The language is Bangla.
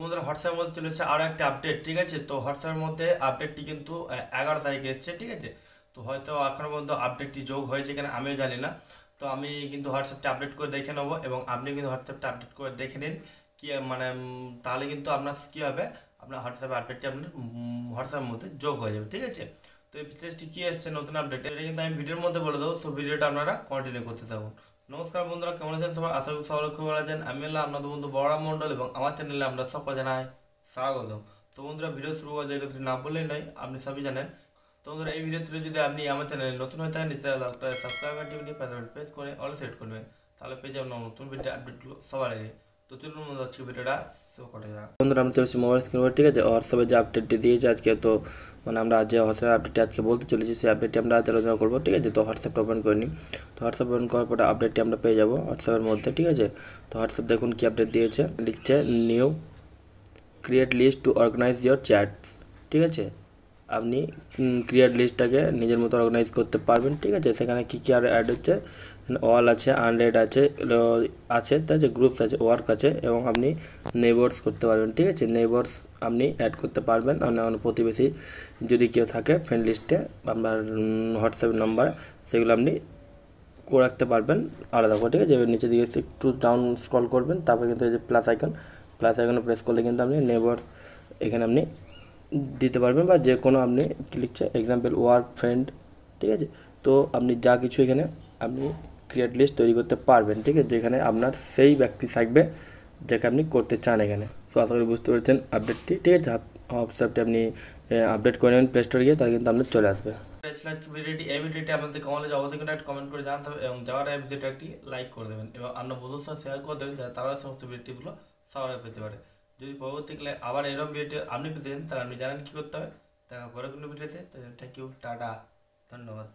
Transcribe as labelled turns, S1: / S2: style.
S1: তোমাদের হোয়াটসঅ্যাপের মধ্যে চলেছে আরও একটা আপডেট, ঠিক আছে? তো হোয়াটসঅ্যাপের মধ্যে আপডেটটি কিন্তু 11 তারিখে এসছে, ঠিক আছে? তো হয়তো এখনো পর্যন্ত আপডেটটি যোগ হয়েছে কিনা আমিও জানি না। তো আমি কিন্তু হোয়াটসঅ্যাপটা আপডেট করে দেখে নেবো এবং আপনি কিন্তু হোয়াটসঅ্যাপটা আপডেট করে দেখে নিন। কি মানে তাহলে কিন্তু আপনার কী হবে, আপনার হোয়াটসঅ্যাপে আপডেটটি আপনার হোয়াটসঅ্যাপের মধ্যে যোগ হয়ে যাবে, ঠিক আছে? তো এই ফিচার্সটি কী এসছে নতুন আপডেট, এটা কিন্তু আমি ভিডিওর মধ্যে বলে দেবো, সো ভিডিওটা আপনারা কন্টিনিউ করতে থাকুন। নমস্কার বন্ধুরা, কেমন আছেন সবাই? আশা করি সবাই খুব ভালো আছেন। আমি হলাম আপনাদের বন্ধু বড়রাম মণ্ডল এবং আমার চ্যানেলে আমরা সকল জানাই স্বাগতম। তো বন্ধুরা, ভিডিও শুরু করার জায়গা না বললেই নয়, আপনি সবই জানেন। তো বন্ধুরা, এই ভিডিওতে যদি আপনি আমার চ্যানেলে নতুন হয়ে থাকেন, তাহলে আপনার সাবস্ক্রাইব বাটনটি প্রেস করে অল সেট করবেন, তাহলে পেয়ে যাবেন নতুন ভিডিও আপডেটগুলো সবার আগে। তো চলুন বন্ধুরা, আজকে ভিডিওটা শুরু করা যাক। বন্ধুরা, আমি চলেছি মোবাইল স্ক্রিন ঠিক আছে? হোয়াটসঅ্যাপে যে আপডেটটি দিয়েছে আজকে, তো মানে আমরা যে হোয়াটসঅ্যাপ আপডেটটি আজকে বলতে চলেছি, সেই আপডেটটি আমরা আজ আলোচনা করবো, ঠিক আছে? তো হোয়াটসঅ্যাপটা ওপেন করে নিই। তো হোয়াটসঅ্যাপ ওপেন করার পরে আপডেটটি আমরা পেয়ে যাবো হোয়াটসঅ্যাপের মধ্যে, ঠিক আছে? তো হোয়াটসঅ্যাপ দেখুন কি আপডেট দিয়েছে, লিখছে new create list to organise your chat, ঠিক আছে? আপনি ক্রিয়েট লিস্টটাকে নিজের মতো অর্গানাইজ করতে পারবেন, ঠিক আছে? সেখানে কী কী আর অ্যাড হচ্ছে, অল আছে, আনরেড আছে, আছে, তাই আছে, গ্রুপস আছে, ওয়ার্ক আছে, এবং আপনি নেইবার্স করতে পারবেন, ঠিক আছে? নেইবার্স আপনি অ্যাড করতে পারবেন, আপনার প্রতিবেশী যদি কেউ থাকে ফ্রেন্ড লিস্টে আপনার হোয়াটসঅ্যাপ নাম্বার, সেগুলো আপনি করে রাখতে পারবেন আলাদা করে, ঠিক আছে? এবার নিচে দিকে একটু ডাউন স্ক্রল করবেন, তারপরে কিন্তু এই যে প্লাস আইকনে প্রেস করলে কিন্তু আপনি নেইবার্স এখানে আপনি দিতে পারবেন, বা যে কোনো আপনি লিখছে এক্সাম্পল ওয়ার্ক ফ্রেন্ড, ঠিক আছে? তো আপনি যা কিছু এখানে আপনি ক্রিয়েট লিস্ট তৈরি করতে পারবেন, ঠিক আছে? যেখানে আপনার সেই ব্যক্তি থাকবে যাকে আপনি করতে চান এখানে। তো আশা করি বুঝতে পেরেছেন আপডেটটি, ঠিক আছে? হোয়াটসঅ্যাপটি আপনি আপডেট করে নেবেন প্লে স্টোরে গিয়ে, তাহলে কিন্তু আপনার চলে আসবে। ভিডিওটি এই ভিডিওটি আপনাদের কেমন লাগে অবশ্যই কিন্তু একটা কমেন্ট করে জানাতে হবে, এবং যাওয়ার এই ভিডিওটা একটি লাইক করে দেবেন এবং আপনার বন্ধুর সাথে শেয়ার করে দেবেন, যাতে তারা সমস্ত ভিডিওগুলো সবার আগে পেতে পারে। যদি পরবর্তীকালে আবার এরকম ভিডিও আপনি পেতে চান, তাহলে আপনি জানেন কী করতে হবে। দেখা পরে কোনো ভিডিওতে। থ্যাংক ইউ, টাটা, ধন্যবাদ।